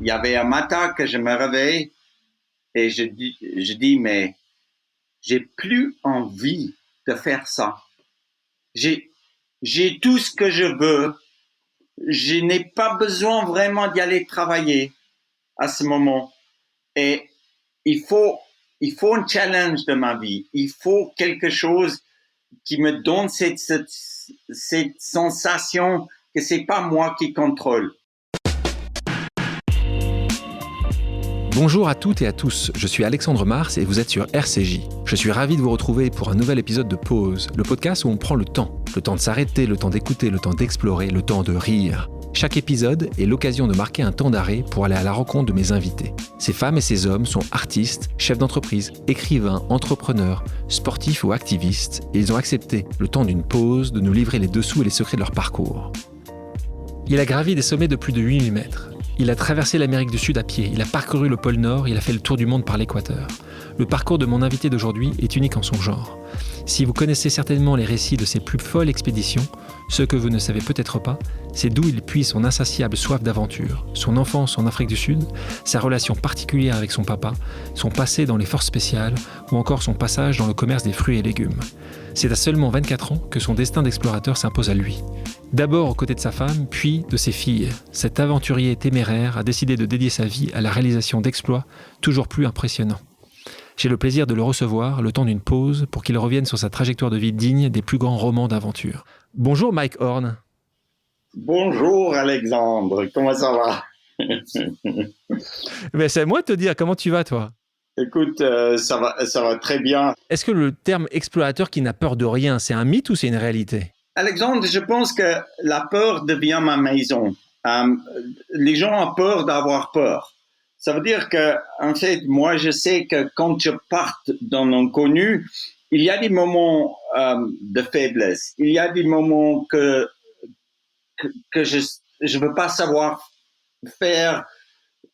il y avait un matin que je me réveille et je dis, mais j'ai plus envie de faire ça. J'ai, j'ai tout ce que je veux. Je n'ai pas besoin vraiment d'y aller travailler à ce moment. Et il faut, il faut un challenge de ma vie. Il faut quelque chose qui me donne cette sensation que c'est pas moi qui contrôle. Bonjour à toutes et à tous, je suis Alexandre Mars et vous êtes sur RCJ. Je suis ravi de vous retrouver pour un nouvel épisode de Pause, le podcast où on prend le temps. Le temps de s'arrêter, le temps d'écouter, le temps d'explorer, le temps de rire. Chaque épisode est l'occasion de marquer un temps d'arrêt pour aller à la rencontre de mes invités. Ces femmes et ces hommes sont artistes, chefs d'entreprise, écrivains, entrepreneurs, sportifs ou activistes, et ils ont accepté, le temps d'une pause, de nous livrer les dessous et les secrets de leur parcours. Il a gravi des sommets de plus de 8000 mètres. Il a traversé l'Amérique du Sud à pied, il a parcouru le pôle Nord, il a fait le tour du monde par l'équateur. Le parcours de mon invité d'aujourd'hui est unique en son genre. Si vous connaissez certainement les récits de ses plus folles expéditions, ce que vous ne savez peut-être pas, c'est d'où il puise son insatiable soif d'aventure, son enfance en Afrique du Sud, sa relation particulière avec son papa, son passé dans les forces spéciales ou encore son passage dans le commerce des fruits et légumes. C'est à seulement 24 ans que son destin d'explorateur s'impose à lui. D'abord aux côtés de sa femme, puis de ses filles, cet aventurier téméraire a décidé de dédier sa vie à la réalisation d'exploits toujours plus impressionnants. J'ai le plaisir de le recevoir le temps d'une pause pour qu'il revienne sur sa trajectoire de vie digne des plus grands romans d'aventure. Bonjour Mike Horn. Bonjour Alexandre, comment ça va? Mais c'est à moi de te dire, comment tu vas toi? Écoute, ça va très bien. Est-ce que le terme explorateur qui n'a peur de rien, c'est un mythe ou c'est une réalité? Alexandre, je pense que la peur devient ma maison. Les gens ont peur d'avoir peur. Ça veut dire que, en fait, moi, je sais que quand je pars dans l'inconnu, il y a des moments de faiblesse. Il y a des moments que je veux pas savoir faire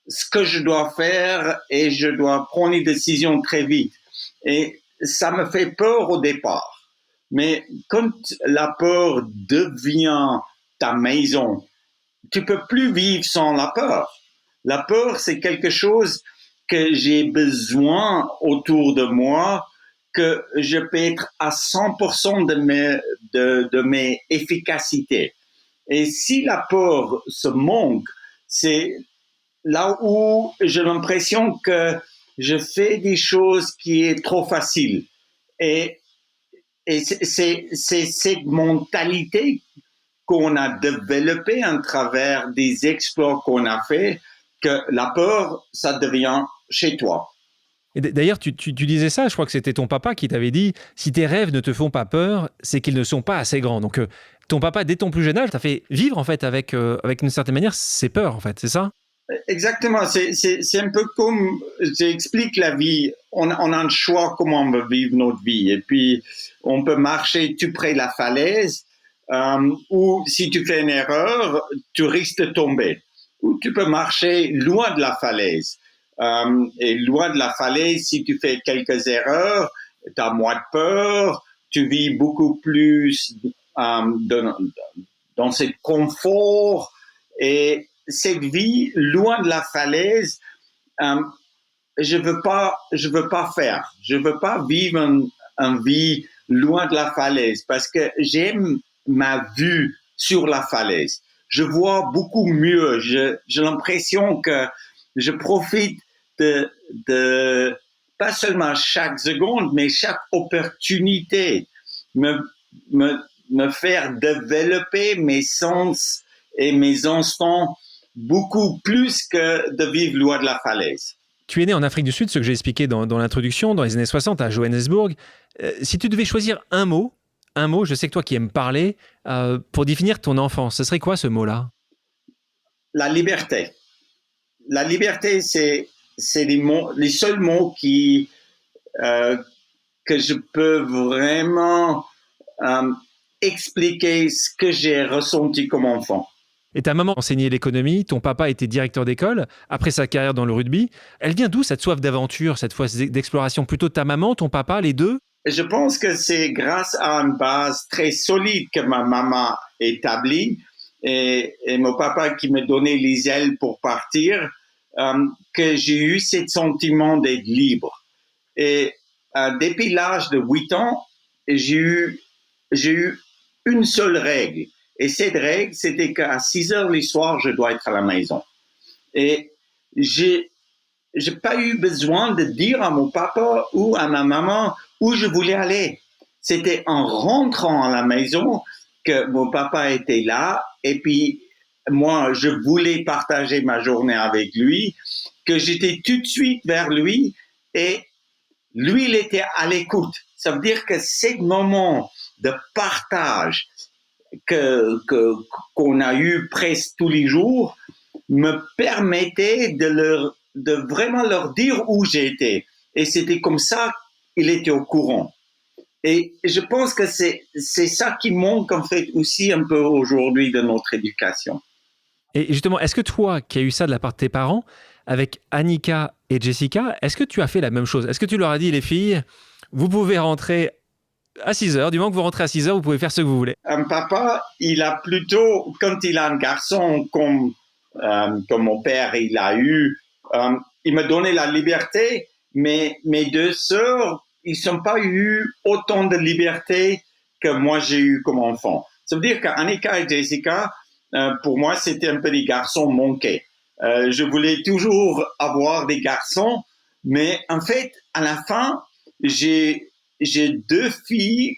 ce que je dois faire et je dois prendre une décision très vite. Et ça me fait peur au départ. Mais quand la peur devient ta maison, tu peux plus vivre sans la peur. La peur, c'est quelque chose que j'ai besoin autour de moi, que je peux être à 100% de mes efficacités. Et si la peur se manque, c'est là où j'ai l'impression que je fais des choses qui est trop facile. Et c'est cette mentalité qu'on a développée à travers des exploits qu'on a fait que la peur, ça devient chez toi. Et d'ailleurs, tu disais ça, je crois que c'était ton papa qui t'avait dit « Si tes rêves ne te font pas peur, c'est qu'ils ne sont pas assez grands ». Donc, ton papa, dès ton plus jeune âge, t'a fait vivre, en fait, avec une certaine manière, ses peurs, en fait, c'est ça? Exactement, c'est un peu comme j'explique la vie. On a un choix comment on veut vivre notre vie. Et puis, on peut marcher tout près de la falaise, ou si tu fais une erreur, tu risques de tomber. Ou tu peux marcher loin de la falaise. Et loin de la falaise, si tu fais quelques erreurs, tu as moins de peur, tu vis beaucoup plus dans ce confort. Et cette vie loin de la falaise, je veux pas faire. Je veux pas vivre une vie loin de la falaise parce que j'aime ma vue sur la falaise. Je vois beaucoup mieux. J'ai l'impression que je profite de pas seulement chaque seconde, mais chaque opportunité me, me, me faire développer mes sens et mes instants beaucoup plus que de vivre loin de la falaise. Tu es né en Afrique du Sud, ce que j'ai expliqué dans l'introduction, dans les années 60, à Johannesburg. Si tu devais choisir un mot, je sais que toi qui aimes parler, pour définir ton enfance, ce serait quoi ce mot-là? La liberté. La liberté, c'est les seuls mots que je peux vraiment expliquer ce que j'ai ressenti comme enfant. Et ta maman enseignait l'économie, ton papa était directeur d'école, après sa carrière dans le rugby. Elle vient d'où cette soif d'aventure, cette soif d'exploration? Plutôt ta maman, ton papa, les deux? Je pense que c'est grâce à une base très solide que ma maman établie et mon papa qui me donnait les ailes pour partir. que j'ai eu ce sentiment d'être libre. Et depuis l'âge de 8 ans, j'ai eu une seule règle. Et cette règle, c'était qu'à 6 heures le soir, je dois être à la maison. Et j'ai pas eu besoin de dire à mon papa ou à ma maman où je voulais aller. C'était en rentrant à la maison que mon papa était là et puis moi, je voulais partager ma journée avec lui, que j'étais tout de suite vers lui et lui, il était à l'écoute. Ça veut dire que ces moments de partage qu'on a eu presque tous les jours me permettaient de vraiment leur dire où j'étais. Et c'était comme ça qu'il était au courant. Et je pense que c'est ça qui manque en fait aussi un peu aujourd'hui de notre éducation. Et justement, est-ce que toi, qui as eu ça de la part de tes parents, avec Annika et Jessica, est-ce que tu as fait la même chose? Est-ce que tu leur as dit, les filles, vous pouvez rentrer à 6 heures, du moment que vous rentrez à 6 heures, vous pouvez faire ce que vous voulez? Un papa, il a plutôt, quand il a un garçon comme mon père il a eu, il m'a donné la liberté, mais mes deux sœurs, ils n'ont pas eu autant de liberté que moi j'ai eu comme enfant. Ça veut dire qu'Annika et Jessica, pour moi, c'était un peu des garçons manqués. Je voulais toujours avoir des garçons, mais en fait, à la fin, j'ai deux filles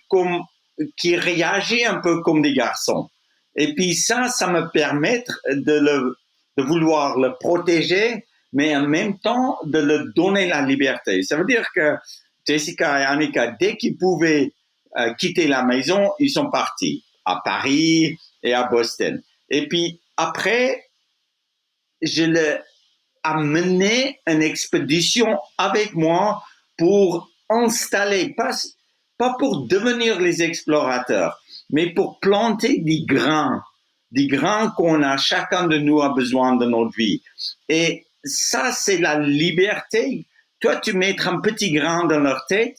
qui réagissent un peu comme des garçons. Et puis ça me permet de vouloir le protéger, mais en même temps de leur donner la liberté. Ça veut dire que Jessica et Annika, dès qu'ils pouvaient quitter la maison, ils sont partis à Paris et à Boston. Et puis après, je l'ai amené une expédition avec moi pour installer, pas pour devenir les explorateurs, mais pour planter des grains qu'on a, chacun de nous a besoin de notre vie. Et ça, c'est la liberté. Toi, tu mets un petit grain dans leur tête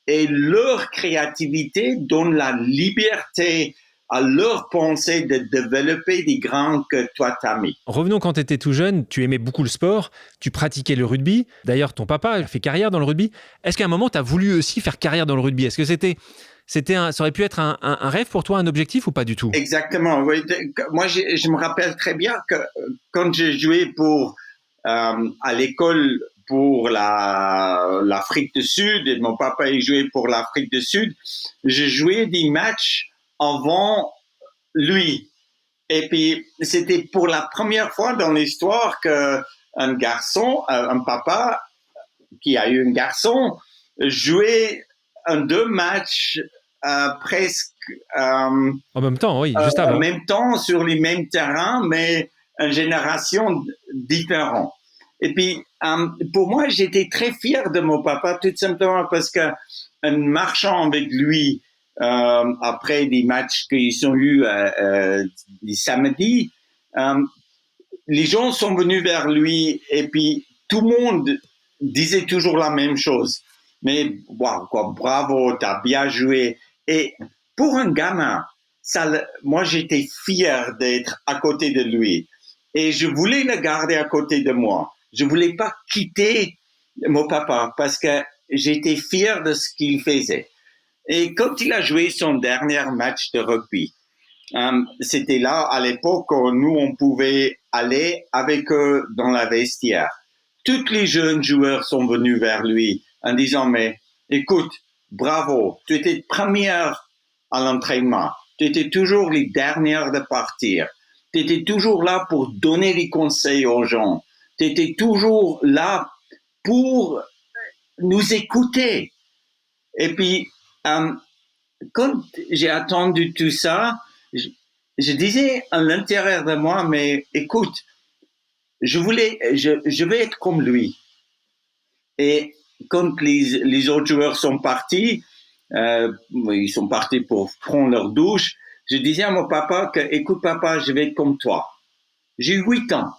et leur créativité donne la liberté à leur pensée de développer des grains que toi t'as mis. Revenons quand tu étais tout jeune, tu aimais beaucoup le sport, tu pratiquais le rugby. D'ailleurs, ton papa a fait carrière dans le rugby. Est-ce qu'à un moment, tu as voulu aussi faire carrière dans le rugby? Est-ce que ça aurait pu être un rêve pour toi, un objectif ou pas du tout? Exactement. Oui. Moi, je me rappelle très bien que quand j'ai joué à l'école pour l'Afrique du Sud, et mon papa il jouait pour l'Afrique du Sud, j'ai joué des matchs avant lui. Et puis, c'était pour la première fois dans l'histoire qu'un garçon, un papa qui a eu un garçon, jouait deux matchs presque en même temps, oui, juste avant. en même temps sur les mêmes terrains, mais une génération différente. Et puis, pour moi, j'étais très fier de mon papa, tout simplement parce que en marchant avec lui après des matchs qu'ils ont eus les samedis, les gens sont venus vers lui et puis tout le monde disait toujours la même chose. Mais wow, quoi, bravo, t'as bien joué. Et pour un gamin, moi j'étais fier d'être à côté de lui et je voulais le garder à côté de moi. Je voulais pas quitter mon papa parce que j'étais fier de ce qu'il faisait. Et quand il a joué son dernier match de rugby, c'était là à l'époque où nous on pouvait aller avec eux dans la vestiaire. Tous les jeunes joueurs sont venus vers lui en disant mais écoute, bravo, tu étais première à l'entraînement, tu étais toujours les dernières de partir, tu étais toujours là pour donner des conseils aux gens, tu étais toujours là pour nous écouter. Et puis quand j'ai entendu tout ça, je disais à l'intérieur de moi, mais écoute, je vais être comme lui. Et quand les autres joueurs sont partis, ils sont partis pour prendre leur douche, je disais à mon papa que, écoute papa, je vais être comme toi. J'ai 8 ans.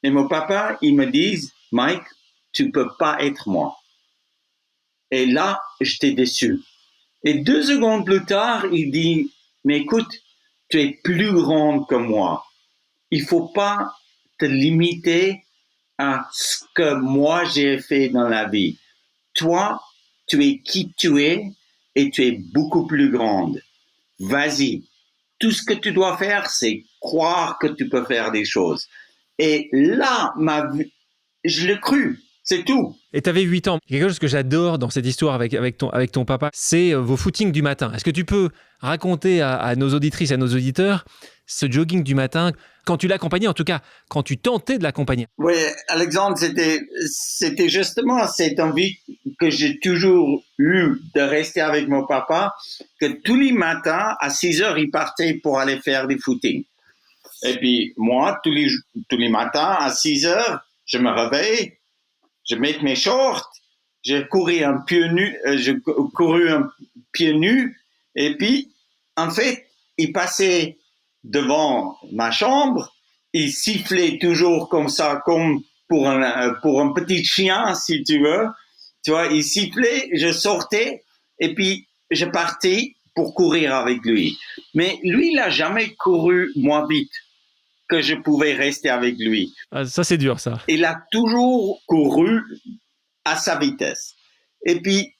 Et mon papa, il me dit, Mike, tu peux pas être moi. Et là, j'étais déçu. Et 2 secondes plus tard, il dit, mais écoute, tu es plus grande que moi. Il faut pas te limiter à ce que moi j'ai fait dans la vie. Toi, tu es qui tu es et tu es beaucoup plus grande. Vas-y. Tout ce que tu dois faire, c'est croire que tu peux faire des choses. Et là, je l'ai cru. C'est tout. Et tu avais 8 ans. Quelque chose que j'adore dans cette histoire avec ton papa, c'est vos footings du matin. Est-ce que tu peux raconter à nos auditrices et à nos auditeurs ce jogging du matin, quand tu l'accompagnais, en tout cas, quand tu tentais de l'accompagner? Oui, Alexandre, c'était justement cette envie que j'ai toujours eue de rester avec mon papa, que tous les matins, à 6 heures, il partait pour aller faire des footings. Et puis, moi, tous les matins, à 6 heures, je me réveille, je mets mes shorts, j'ai couru un pied nu, et puis, en fait, il passait devant ma chambre, il sifflait toujours comme ça, comme pour un petit chien, si tu veux. Tu vois, il sifflait, je sortais, et puis je partais pour courir avec lui. Mais lui, il n'a jamais couru moins vite que je pouvais rester avec lui. Ah, ça, c'est dur, ça. Il a toujours couru à sa vitesse. Et puis,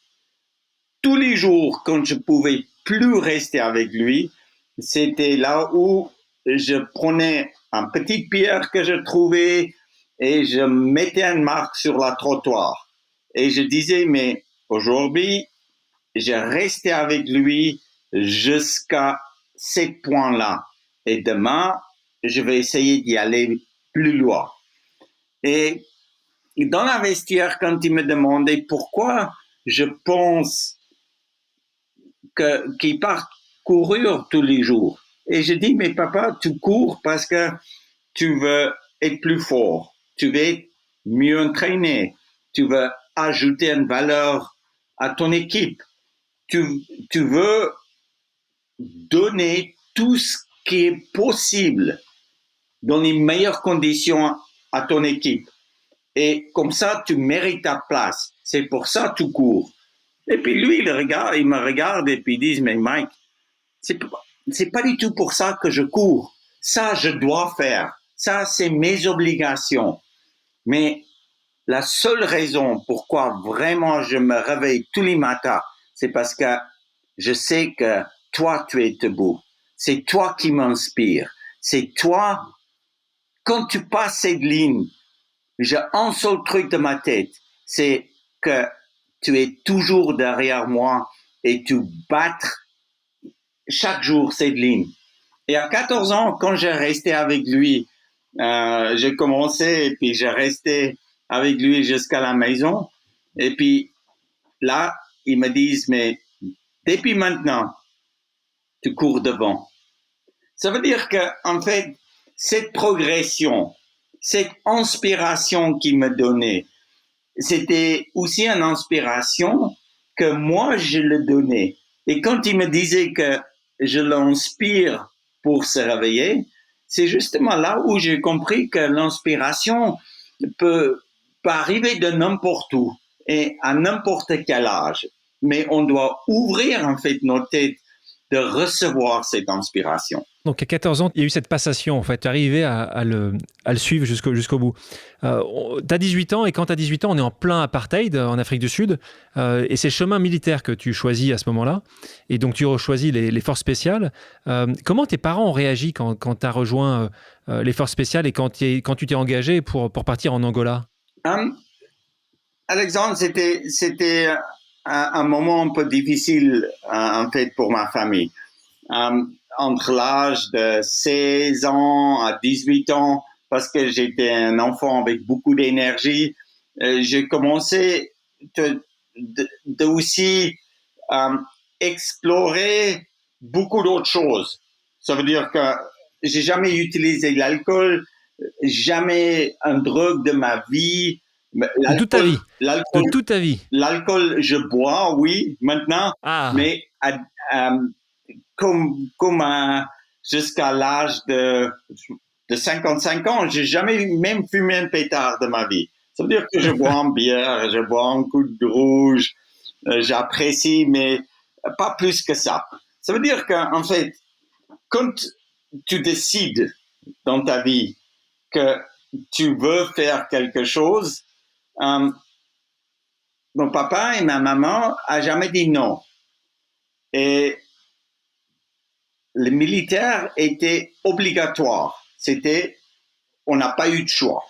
tous les jours, quand je pouvais plus rester avec lui, c'était là où je prenais une petite pierre que je trouvais et je mettais une marque sur la trottoir. Et je disais, mais aujourd'hui, j'ai resté avec lui jusqu'à ce point-là. Et demain, je vais essayer d'y aller plus loin. Et dans la vestiaire, quand il me demandait pourquoi je pense qu'ils partent courir tous les jours. Et je dis, mais papa, tu cours parce que tu veux être plus fort, tu veux être mieux entraîné, tu veux ajouter une valeur à ton équipe, tu veux donner tout ce qui est possible dans les meilleures conditions à ton équipe. Et comme ça, tu mérites ta place. C'est pour ça que tu cours. Et puis lui, il me regarde et puis il dit, mais Mike, c'est pas du tout pour ça que je cours. Ça, je dois faire. Ça, c'est mes obligations. Mais la seule raison pourquoi vraiment je me réveille tous les matins, c'est parce que je sais que toi, tu es debout. C'est toi qui m'inspire. C'est toi, quand tu passes cette ligne, j'ai un seul truc de ma tête, c'est que tu es toujours derrière moi et tu battes chaque jour cette ligne. Et à 14 ans, quand j'ai resté avec lui, j'ai commencé et puis j'ai resté avec lui jusqu'à la maison. Et puis là, ils me disent, mais depuis maintenant, tu cours devant. Ça veut dire que, en fait, cette progression, cette inspiration qu'il me donnait, c'était aussi une inspiration que moi, je le donnais. Et quand il me disait que je l'inspire pour se réveiller, c'est justement là où j'ai compris que l'inspiration peut arriver de n'importe où et à n'importe quel âge. Mais on doit ouvrir, en fait, nos têtes de recevoir cette inspiration. Donc à 14 ans, il y a eu cette passation, en fait, arriver à le suivre jusqu'au bout. Tu as 18 ans, et quand tu as 18 ans, on est en plein apartheid en Afrique du Sud, et c'est le chemin militaire que tu choisis à ce moment-là, et donc tu choisis les forces spéciales. Comment tes parents ont réagi quand tu as rejoint les forces spéciales et quand tu t'es engagé pour partir en Angola? Alexandre, c'était un moment un peu difficile, en fait, pour ma famille. Entre l'âge de 16 ans à 18 ans, parce que j'étais un enfant avec beaucoup d'énergie, j'ai commencé de aussi explorer beaucoup d'autres choses. Ça veut dire que j'ai jamais utilisé l'alcool, jamais un drogue de ma vie. De toute ta vie. De toute ta vie. L'alcool, je bois, oui, maintenant, mais jusqu'à l'âge de 55 ans, j'ai jamais même fumé un pétard de ma vie. Ça veut dire que je bois une bière, je bois un coup de rouge, j'apprécie, mais pas plus que ça. Ça veut dire qu'en fait, quand tu décides dans ta vie que tu veux faire quelque chose, mon papa et ma maman a jamais dit non. Et le militaire était obligatoire. On n'a pas eu de choix.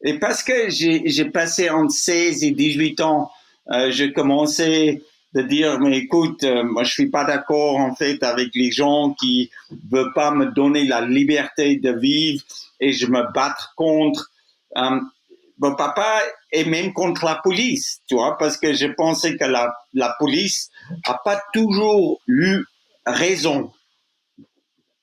Et parce que j'ai passé entre 16 et 18 ans, j'ai commencé de dire, mais écoute, moi je suis pas d'accord en fait avec les gens qui veulent pas me donner la liberté de vivre et je me battre contre. Mon papa est même contre la police, tu vois, parce que je pensais que la police a pas toujours eu raison.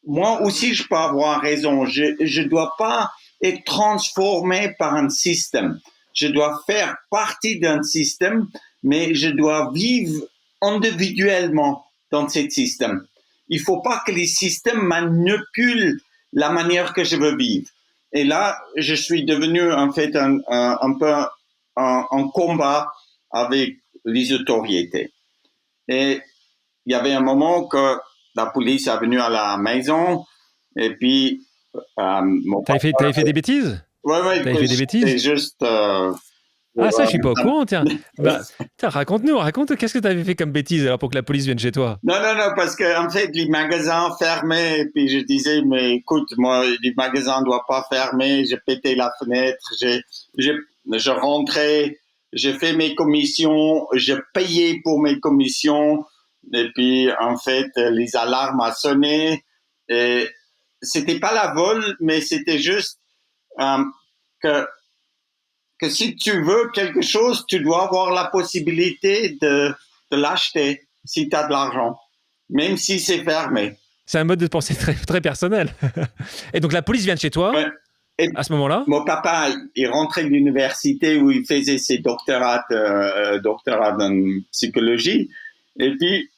Moi aussi, je peux avoir raison. Je dois pas être transformé par un système. Je dois faire partie d'un système, mais je dois vivre individuellement dans ce système. Il faut pas que les systèmes manipulent la manière que je veux vivre. Et là, je suis devenu en fait un peu en combat avec les autorités. Et il y avait un moment que la police est venue à la maison et puis T'avais fait des bêtises? Ouais, T'avais fait des bêtises? c'est juste Ah, ça, je suis pas au courant, tiens. Bah, tiens, raconte, qu'est-ce que t'avais fait comme bêtise alors pour que la police vienne chez toi? non, parce que en fait, les magasins fermaient et puis je disais, mais écoute, moi, les magasins ne doivent pas fermer. J'ai pété la fenêtre, je rentrais, j'ai fait mes commissions, j'ai payé pour mes commissions et puis en fait, les alarmes ont sonné et c'était pas la vol, mais c'était juste que si tu veux quelque chose, tu dois avoir la possibilité de l'acheter si tu as de l'argent, même si c'est fermé. C'est un mode de pensée très, très personnel. Et donc la police vient de chez toi, Ouais. Et à ce moment-là? mon papa est rentré de l'université où il faisait ses doctorats en psychologie. Et puis,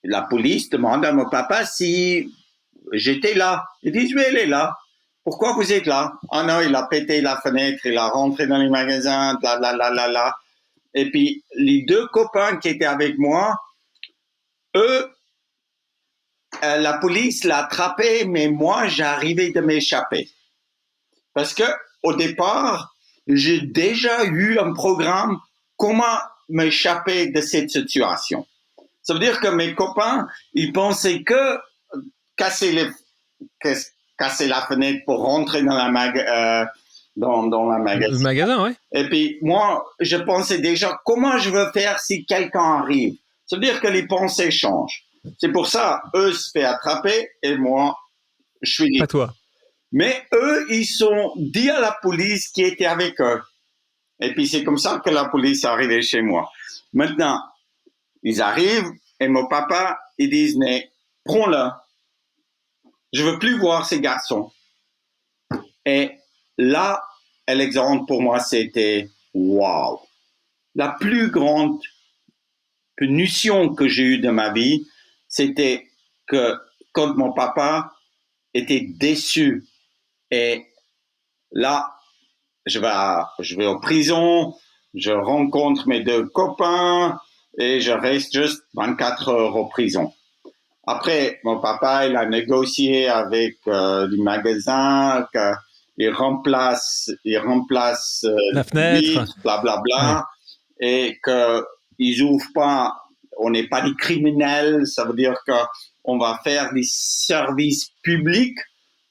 la police demande à mon papa si j'étais là. Il dit, oui, elle est là. Pourquoi vous êtes là? Ah non, il a pété la fenêtre, il a rentré dans les magasins, là. Et puis, les deux copains qui étaient avec moi, eux, la police l'a attrapé, mais moi, j'arrivais de m'échapper. Parce que, au départ, j'ai déjà eu un programme comment m'échapper de cette situation. Ça veut dire que mes copains, ils pensaient que casser la fenêtre pour rentrer dans la dans la magasin. Le magasin, ouais. Et puis, moi, je pensais déjà comment je veux faire si quelqu'un arrive. Ça veut dire que les pensées changent. C'est pour ça, eux se fait attraper et moi, je suis libre. Pas toi. Mais eux, ils sont dit à la police qui était avec eux. Et puis, c'est comme ça que la police est arrivée chez moi. Maintenant, ils arrivent et mon papa, ils disent, mais prends-le. Je veux plus voir ces garçons. Et là, Alexandre, pour moi, c'était wow. La plus grande punition que j'ai eue de ma vie, c'était que quand mon papa était déçu et là, je vais en prison, je rencontre mes deux copains et je reste juste 24 heures en prison. Après, mon papa, il a négocié avec du magasin qu'il remplace la fenêtre, blablabla, et qu'ils ouvrent pas, on n'est pas des criminels, ça veut dire qu'on va faire des services publics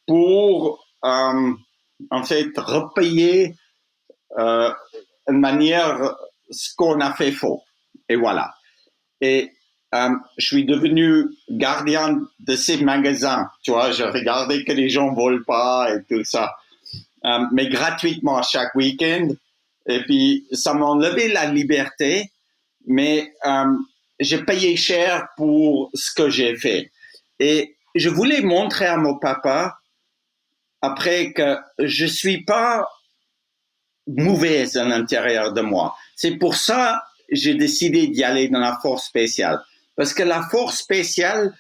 pour, en fait, repayer une manière ce qu'on a fait faux. Et voilà. Et je suis devenu gardien de ces magasins. Tu vois, je regardais que les gens ne volent pas et tout ça. Mais gratuitement chaque week-end. Et puis, ça m'a enlevé la liberté, mais j'ai payé cher pour ce que j'ai fait. Et je voulais montrer à mon papa, après, que je ne suis pas mauvaise à l'intérieur de moi. C'est pour ça que j'ai décidé d'y aller dans la force spéciale. Parce que la force spéciale,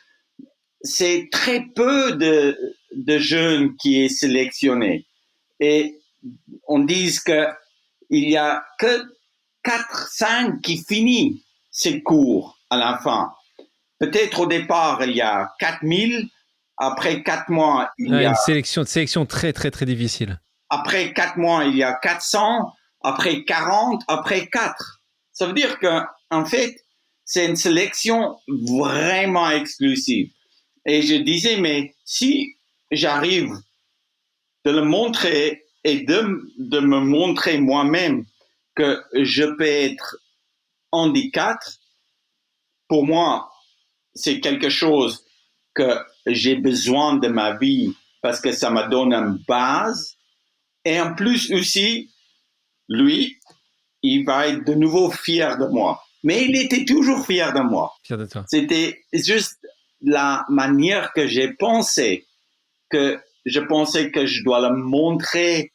c'est très peu de jeunes qui est sélectionné. Et on dit qu'il y a que 4-5 qui finissent ces cours à la fin. Peut-être au départ, il y a 4000, Après 4 mois, Une sélection très, très, très difficile. Après 4 mois, il y a 400. Après 40, après 4. Ça veut dire qu'en fait, c'est une sélection vraiment exclusive. Et je disais, mais si j'arrive de le montrer et de me montrer moi-même que je peux être handicap, pour moi, c'est quelque chose que j'ai besoin de ma vie parce que ça me donne une base. Et en plus aussi, lui, il va être de nouveau fier de moi. Mais il était toujours fier de moi. Fier de toi. C'était juste la manière que j'ai pensé, que je pensais que je dois le montrer,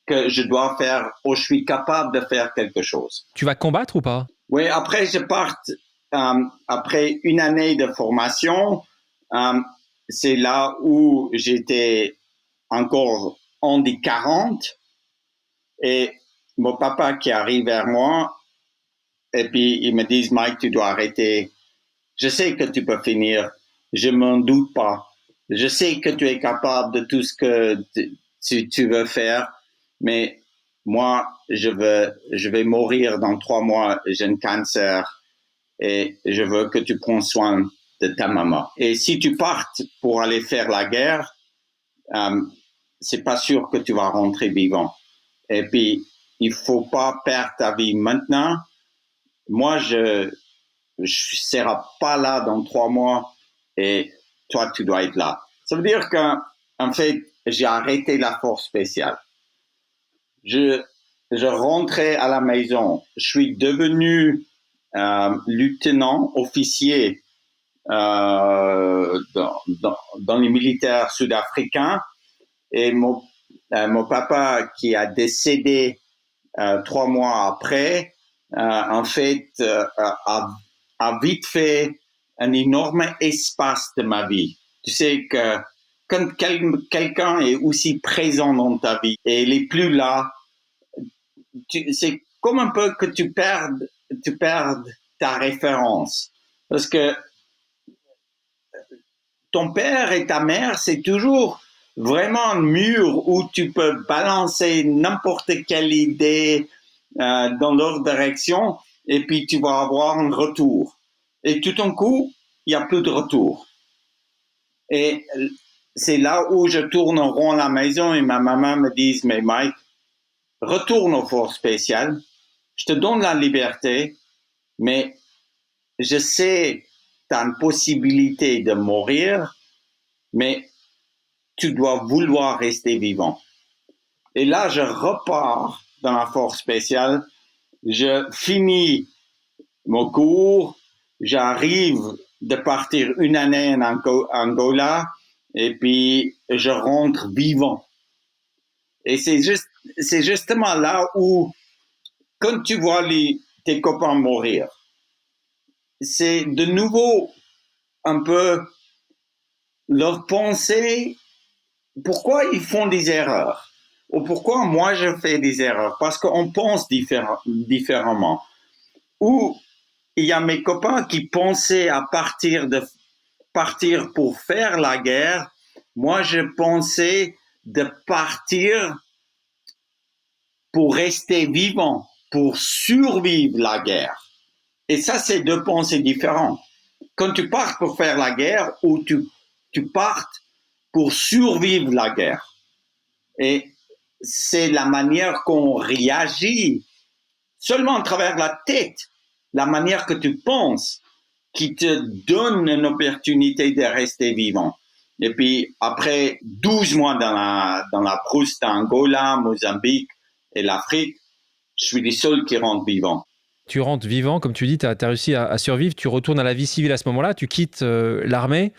que je dois faire, ou je suis capable de faire quelque chose. Tu vas combattre ou pas? Oui, après je parte, après une année de formation, c'est là où j'étais encore handicap 40 et mon papa qui arrive vers moi et puis il me dit, Mike, tu dois arrêter. Je sais que tu peux finir, je m'en doute pas. Je sais que tu es capable de tout ce que tu veux faire, mais moi, je vais mourir dans 3 mois, j'ai un cancer et je veux que tu prennes soin de ta maman. Et si tu partes pour aller faire la guerre, c'est pas sûr que tu vas rentrer vivant. Et puis, il faut pas perdre ta vie maintenant. Moi, je serai pas là dans 3 mois et toi, tu dois être là. Ça veut dire qu'en fait, j'ai arrêté la force spéciale. Je rentrais à la maison. Je suis devenu lieutenant officier dans les militaires sud-africains et mon papa qui a décédé 3 mois après, en fait, a vite fait un énorme espace de ma vie. Tu sais que quand quelqu'un est aussi présent dans ta vie et il est plus là, c'est comme un peu que tu perdes ta référence. Parce que ton père et ta mère, c'est toujours vraiment un mur où tu peux balancer n'importe quelle idée dans leur direction et puis tu vas avoir un retour. Et tout d'un coup, il n'y a plus de retour. Et c'est là où je tourne en rond à la maison et ma maman me dit, mais Mike, retourne aux forces spéciales, je te donne la liberté, mais je sais, tu as une possibilité de mourir, mais tu dois vouloir rester vivant. Et là, je repars dans la force spéciale, je finis mon cours, j'arrive de partir une année en Angola, et puis je rentre vivant. Et c'est justement là où, quand tu vois tes copains mourir, c'est de nouveau un peu leur pensée, pourquoi ils font des erreurs ou pourquoi moi je fais des erreurs, parce qu'on pense différemment. Ou il y a mes copains qui pensaient à partir pour faire la guerre, moi je pensais de partir pour rester vivant, pour survivre la guerre. Et ça, c'est 2 pensées différentes. Quand tu pars pour faire la guerre ou tu partes pour survivre la guerre. Et c'est la manière qu'on réagit seulement à travers la tête, la manière que tu penses qui te donne une opportunité de rester vivant. Et puis, après 12 mois dans la brousse d'Angola, Mozambique et l'Afrique, je suis le seul qui rentre vivant. Tu rentres vivant, comme tu dis, tu as réussi à survivre, tu retournes à la vie civile à ce moment-là, tu quittes l'armée,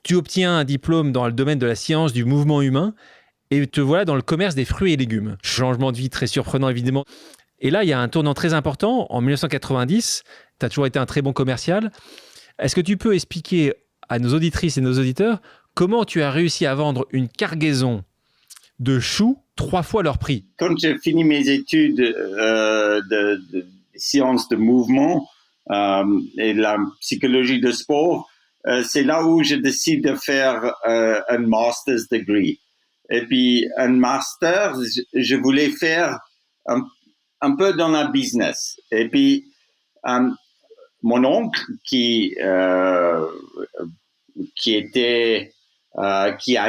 tu obtiens un diplôme dans le domaine de la science du mouvement humain et te voilà dans le commerce des fruits et légumes. Changement de vie très surprenant, évidemment. Et là, il y a un tournant très important. En 1990, tu as toujours été un très bon commercial. Est-ce que tu peux expliquer à nos auditrices et nos auditeurs comment tu as réussi à vendre une cargaison de choux 3 fois leur prix? Quand j'ai fini mes études de sciences de mouvement et la psychologie de sport, c'est là où je décide de faire un master's degree. Et puis, un master, je voulais faire un peu dans la business. Et puis, mon oncle qui a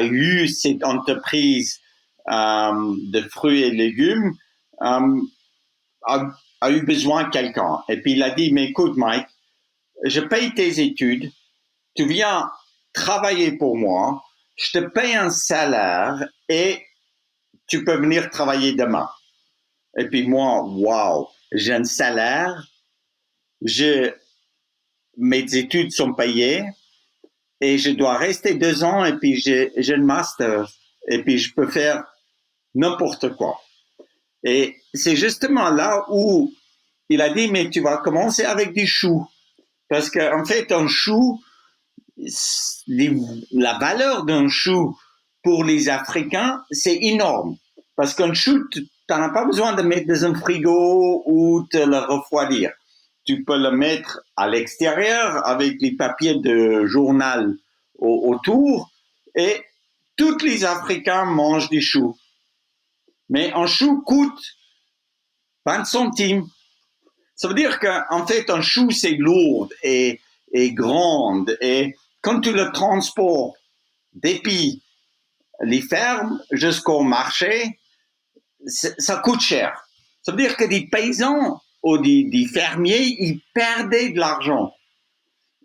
eu cette entreprise de fruits et légumes a eu besoin de quelqu'un. Et puis il a dit, mais écoute Mike, je paye tes études, tu viens travailler pour moi, je te paye un salaire et tu peux venir travailler demain. Et puis moi, wow, j'ai un salaire, mes études sont payées et je dois rester 2 ans et puis j'ai un master et puis je peux faire n'importe quoi. Et c'est justement là où il a dit, mais tu vas commencer avec des choux. Parce qu'en fait, un chou, la valeur d'un chou pour les Africains, c'est énorme. Parce qu'un chou, tu n'en as pas besoin de mettre dans un frigo ou de le refroidir. Tu peux le mettre à l'extérieur avec les papiers de journal autour et tous les Africains mangent des choux. Mais un chou coûte 20 centimes. Ça veut dire qu'en fait, un chou, c'est lourd et grande. Et quand tu le transportes depuis les fermes jusqu'au marché, ça coûte cher. Ça veut dire que des paysans ou des fermiers, ils perdaient de l'argent.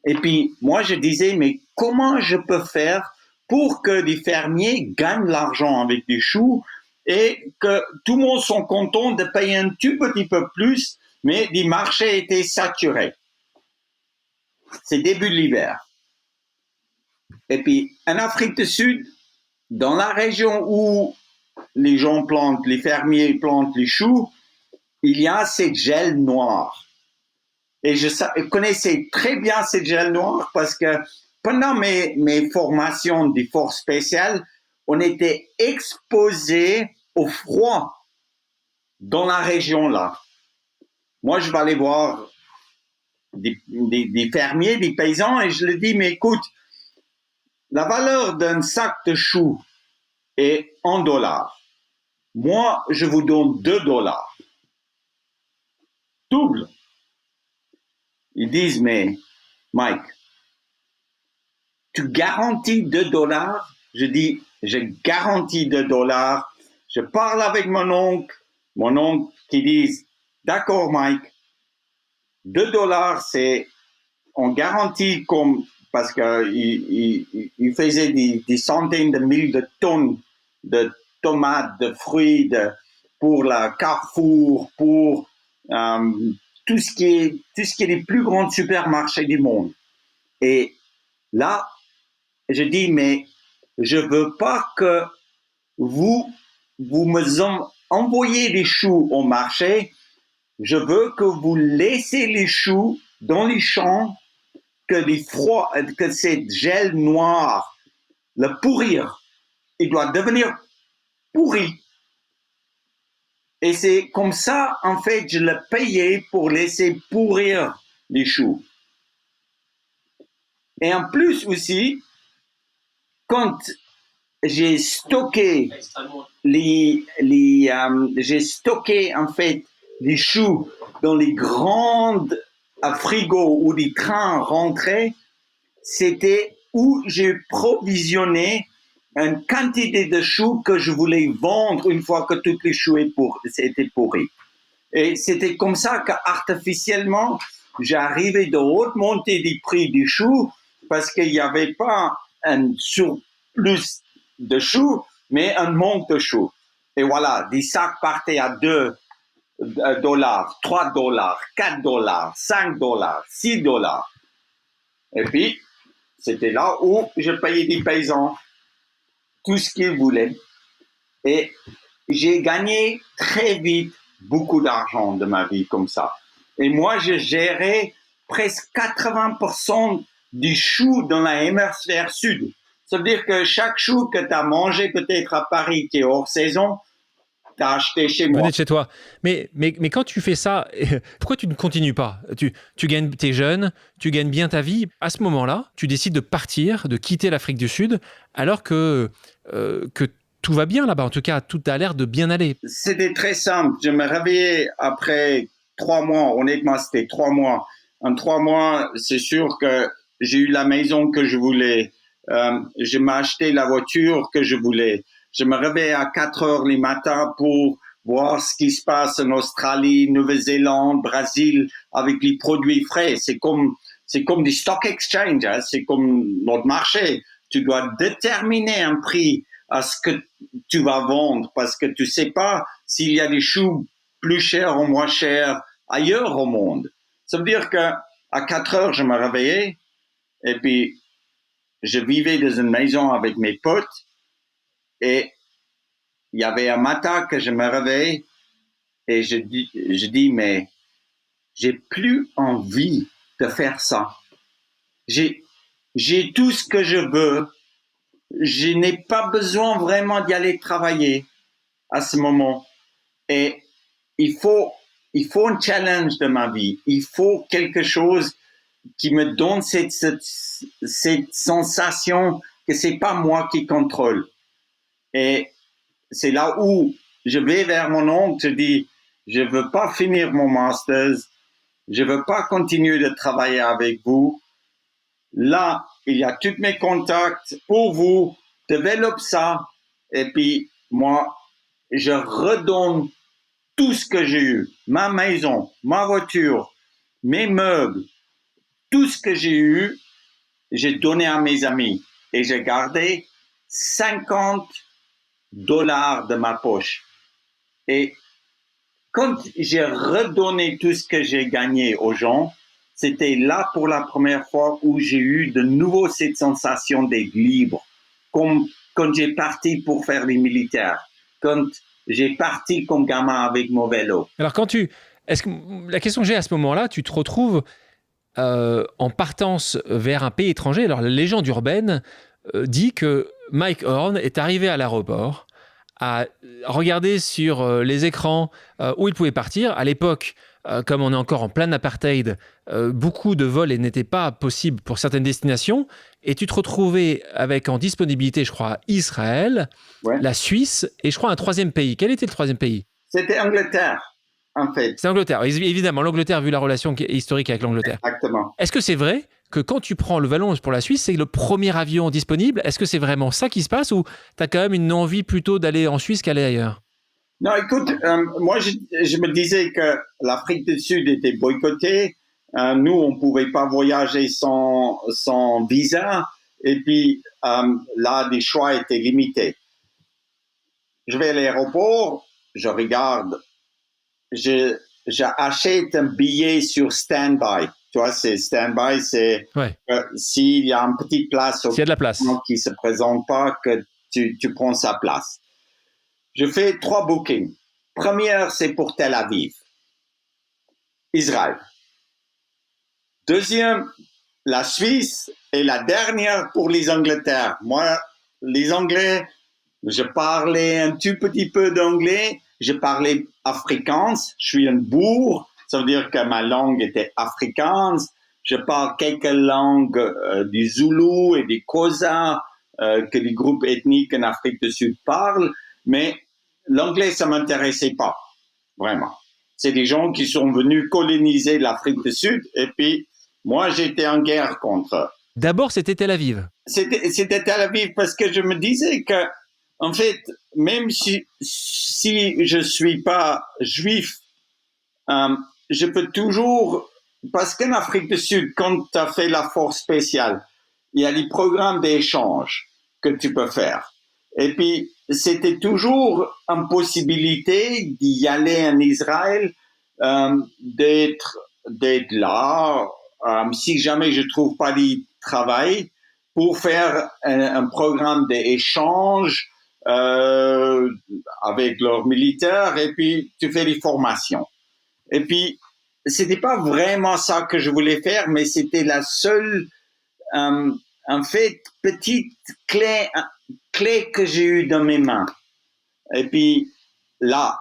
Et puis, moi, je disais, mais comment je peux faire pour que les fermiers gagnent de l'argent avec des choux et que tout le monde soit content de payer un tout petit peu plus, mais les marchés étaient saturés. C'est début de l'hiver. Et puis, en Afrique du Sud, dans la région où les gens plantent, les fermiers plantent les choux, il y a cette gel noire. Et je connaissais très bien cette gel noire parce que pendant mes formations des forces spéciales, on était exposé au froid dans la région là. Moi, je vais aller voir des fermiers, des paysans et je leur dis, mais écoute, la valeur d'un sac de choux est $1. Moi, je vous donne $2. Double. Ils disent, mais Mike, tu garantis $2? Je dis, je garantis $2. Je parle avec mon oncle qui dit, d'accord Mike, $2 c'est, on garantit comme, parce qu'il faisait des centaines de mille de tonnes de tomates, de fruits, pour la Carrefour, pour tout ce qui est les plus grands supermarchés du monde. Et là, je dis, mais je veux pas que vous me envoyez les choux au marché. Je veux que vous laissez les choux dans les champs, que cette gel noir, le pourrir, il doit devenir pourri. Et c'est comme ça, en fait, je le payais pour laisser pourrir les choux. Et en plus aussi, quand j'ai stocké j'ai stocké en fait les choux dans les grandes frigos où les trains rentraient, c'était où j'ai provisionné une quantité de choux que je voulais vendre une fois que toutes les choux étaient pourris. Et c'était comme ça qu'artificiellement, j'arrivais de remonter les prix des choux parce qu'il n'y avait pas un surplus de choux, mais un manque de choux. Et voilà, des sacs partaient à $2, $3, $4, $5, $6. Et puis, c'était là où je payais des paysans tout ce qu'ils voulaient. Et j'ai gagné très vite beaucoup d'argent de ma vie comme ça. Et moi, je gérais presque 80% du chou dans l'hémisphère sud. Ça veut dire que chaque chou que tu as mangé peut-être à Paris qui est hors saison, t'as acheté chez moi. Venez de chez toi. Mais quand tu fais ça, pourquoi tu ne continues pas? T'es jeune, tu gagnes bien ta vie. À ce moment-là, tu décides de partir, de quitter l'Afrique du Sud, alors que tout va bien là-bas. En tout cas, tout a l'air de bien aller. C'était très simple. Je me réveillais après 3 mois. Honnêtement, c'était 3 mois. En 3 mois, c'est sûr que j'ai eu la maison que je voulais. Je m'ai acheté la voiture que je voulais. Je me réveillais à 4 heures les matins pour voir ce qui se passe en Australie, Nouvelle-Zélande, Brésil avec les produits frais. C'est comme des stock exchange, hein. C'est comme notre marché. Tu dois déterminer un prix à ce que tu vas vendre parce que tu sais pas s'il y a des choux plus chers ou moins chers ailleurs au monde. Ça veut dire que à 4 heures, je me réveillais et puis je vivais dans une maison avec mes potes et il y avait un matin que je me réveille et je dis mais j'ai plus envie de faire ça. J'ai tout ce que je veux. Je n'ai pas besoin vraiment d'y aller travailler à ce moment. Et il faut un challenge de ma vie. Il faut quelque chose qui me donne cette sensation que c'est pas moi qui contrôle. Et c'est là où je vais vers mon oncle, je dis, je veux pas finir mon master, je veux pas continuer de travailler avec vous. Là, il y a tous mes contacts pour vous, développe ça, et puis moi, je redonne tout ce que j'ai eu, ma maison, ma voiture, mes meubles, tout ce que j'ai eu, j'ai donné à mes amis et j'ai gardé $50 de ma poche. Et quand j'ai redonné tout ce que j'ai gagné aux gens, c'était là pour la première fois où j'ai eu de nouveau cette sensation d'être libre, comme quand j'ai parti pour faire les militaires, quand j'ai parti comme gamin avec mon vélo. Alors la question que j'ai à ce moment-là, tu te retrouves en partance vers un pays étranger. Alors la légende urbaine dit que Mike Horn est arrivé à l'aéroport, a regardé sur les écrans où il pouvait partir. À l'époque, comme on est encore en plein apartheid, beaucoup de vols n'étaient pas possibles pour certaines destinations. Et tu te retrouvais avec en disponibilité, je crois, Israël, Ouais. la Suisse et je crois un troisième pays. Quel était le troisième pays? C'était Angleterre, en fait. C'est l'Angleterre. Évidemment, l'Angleterre, vu la relation historique avec l'Angleterre. Exactement. Est-ce que c'est vrai que quand tu prends le ballon pour la Suisse, c'est le premier avion disponible? Est-ce que c'est vraiment ça qui se passe ou tu as quand même une envie plutôt d'aller en Suisse qu'aller ailleurs? Non, écoute, moi, je me disais que l'Afrique du Sud était boycottée. Nous, on pouvait pas voyager sans visa. Et puis, là, les choix étaient limités. Je vais à l'aéroport, je regarde, j'achète un billet sur standby. Tu vois, c'est standby, c'est s'il y a une petite place s'il y a de la place qui se présente pas, que tu prends sa place. Je fais 3 bookings. Première, c'est pour Tel Aviv, Israël. Deuxième, la Suisse. Et la dernière pour les Angleterres. Moi, les Anglais, je parlais un tout petit peu d'anglais. Je parlais afrikaans. Je suis un bourg. Ça veut dire que ma langue était afrikaans. Je parle quelques langues du Zoulou et du Xhosa que les groupes ethniques en Afrique du Sud parlent. Mais l'anglais, ça m'intéressait pas, vraiment. C'est des gens qui sont venus coloniser l'Afrique du Sud et puis moi, j'étais en guerre contre eux. D'abord, c'était Tel Aviv. C'était Tel Aviv parce que je me disais que, en fait, même si je suis pas juif, je peux toujours, parce qu'en Afrique du Sud, quand tu as fait la force spéciale, il y a les programmes d'échange que tu peux faire. Et puis, c'était toujours une possibilité d'y aller en Israël, d'être là, si jamais je trouve pas de travail, pour faire un programme d'échange avec leurs militaires, et puis tu fais des formations. Et puis, c'était pas vraiment ça que je voulais faire, mais c'était la seule, en fait, petite clé que j'ai eue dans mes mains. Et puis, là,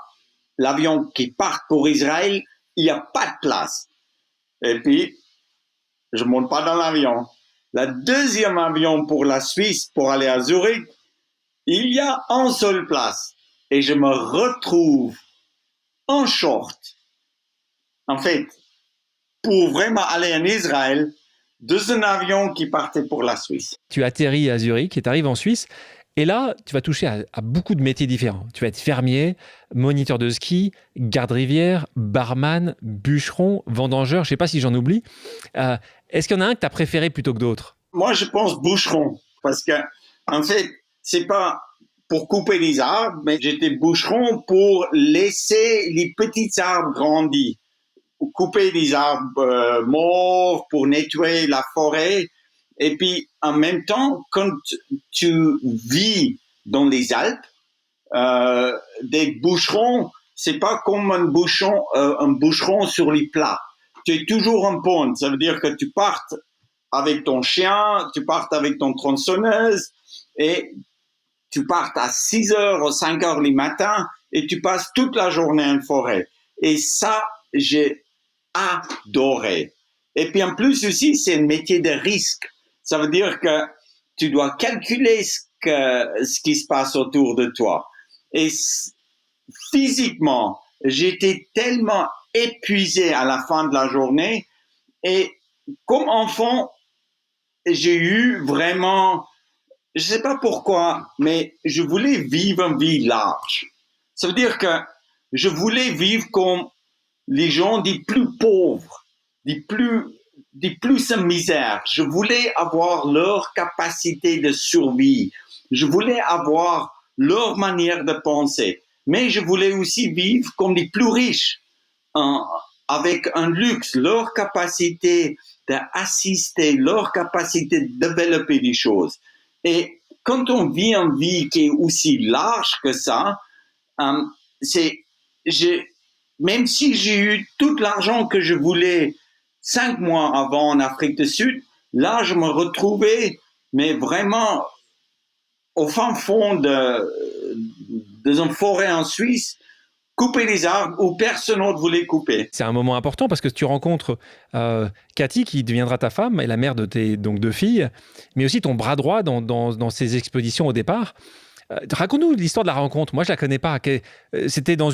l'avion qui part pour Israël, il n'y a pas de place. Et puis, je ne monte pas dans l'avion. Le deuxième avion pour la Suisse, pour aller à Zurich, il y a une seule place. Et je me retrouve en short. En fait, pour vraiment aller en Israël, dans un avion qui partait pour la Suisse. Tu atterris à Zurich et tu arrives en Suisse. Et là, tu vas toucher à beaucoup de métiers différents. Tu vas être fermier, moniteur de ski, garde-rivière, barman, bûcheron, vendangeur. Je ne sais pas si j'en oublie. Est-ce qu'il y en a un que tu as préféré plutôt que d'autres? Moi, je pense bûcheron. Parce que, en fait, c'est pas pour couper les arbres, mais j'étais bûcheron pour laisser les petits arbres grandir. Pour couper des arbres morts, pour nettoyer la forêt. Et puis, en même temps, quand tu vis dans les Alpes, des bûcherons, c'est pas comme un bûcheron sur les plats. Tu es toujours en pente. Ça veut dire que tu partes avec ton chien, tu partes avec ton tronçonneuse et tu partes à 6 heures ou 5 heures le matin et tu passes toute la journée en forêt. Et ça, j'ai adoré. Et puis en plus aussi, c'est un métier de risque. Ça veut dire que tu dois calculer ce qui se passe autour de toi. Et physiquement, j'étais tellement épuisé à la fin de la journée. Et comme enfant, j'ai eu vraiment, je sais pas pourquoi, mais je voulais vivre une vie large. Ça veut dire que je voulais vivre comme les gens des plus pauvres, des plus en misère. Je voulais avoir leur capacité de survie. Je voulais avoir leur manière de penser. Mais je voulais aussi vivre comme les plus riches, avec un luxe, leur capacité d'assister, leur capacité de développer des choses. Et quand on vit une vie qui est aussi large que ça, même si j'ai eu tout l'argent que je voulais 5 mois avant en Afrique du Sud, là, je me retrouvais, mais vraiment au fin fond d'une forêt en Suisse, couper les arbres où personne d'autre voulait couper. C'est un moment important parce que tu rencontres Cathy, qui deviendra ta femme et la mère de tes donc 2 filles, mais aussi ton bras droit dans ces expéditions au départ. Raconte-nous l'histoire de la rencontre. Moi, je la connais pas. Elle était dans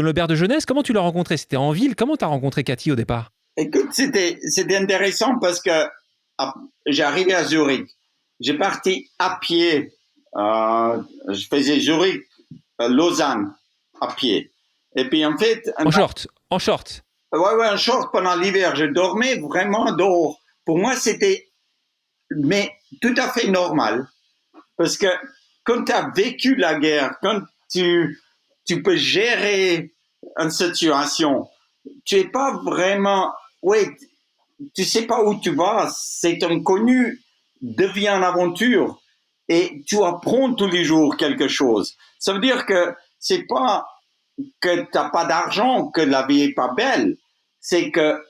l'auberge de jeunesse. Comment tu l'as rencontrée? C'était en ville. Comment tu as rencontré Cathy au départ? Écoute, c'était intéressant parce que j'ai arrivé à Zurich. J'ai parti à pied. Je faisais Zurich, Lausanne, à pied. Et puis en fait... En short. Ouais, en short pendant l'hiver. Je dormais vraiment dehors. Pour moi, c'était tout à fait normal. Parce que quand tu as vécu la guerre, quand tu peux gérer une situation, tu es pas vraiment... tu sais pas où tu vas. C'est inconnu, devient une aventure. Et tu apprends tous les jours quelque chose. Ça veut dire que c'est pas que tu n'as pas d'argent, que la vie est pas belle. C'est que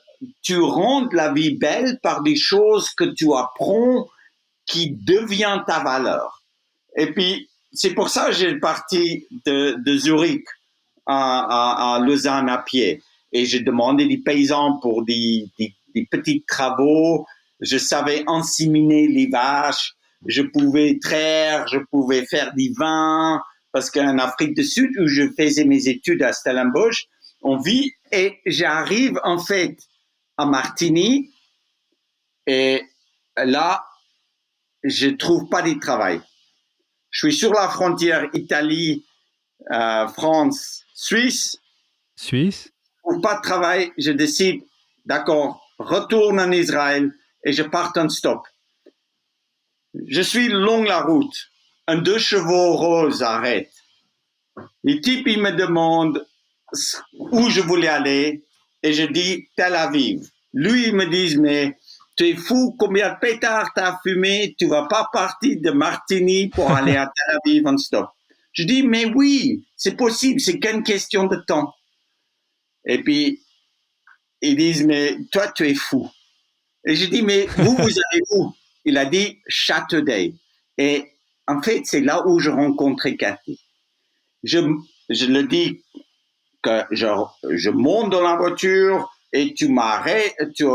tu rends la vie belle par des choses que tu apprends qui deviennent ta valeur. Et puis, c'est pour ça que j'ai parti de Zurich à Lausanne à pied. Et j'ai demandé des paysans pour des petits travaux. Je savais inséminer les vaches. Je pouvais traire, je pouvais faire du vin. Parce qu'en Afrique du Sud, où je faisais mes études à Stellenbosch, on vit. Et j'arrive en fait à Martigny. Et là, je trouve pas de travail. Je suis sur la frontière Italie, France, Suisse. Suisse. Pour pas de travail, je décide, d'accord, retourne en Israël et je pars en stop. Je suis long la route. Un 2 chevaux rose arrête. Les types, ils me demandent où je voulais aller et je dis Tel Aviv. Lui, ils me disent, mais tu es fou, combien de pétards t'as fumé, tu vas pas partir de Martigny pour aller à Tel Aviv en stop. Je dis, mais oui, c'est possible, c'est qu'une question de temps. Et puis, ils disent, mais toi, tu es fou. Et je dis, mais vous allez où? Il a dit, Châteaudet. Et en fait, c'est là où je rencontrais Cathy. Je je le dis que je monte dans la voiture et tu m'arrêtes, tu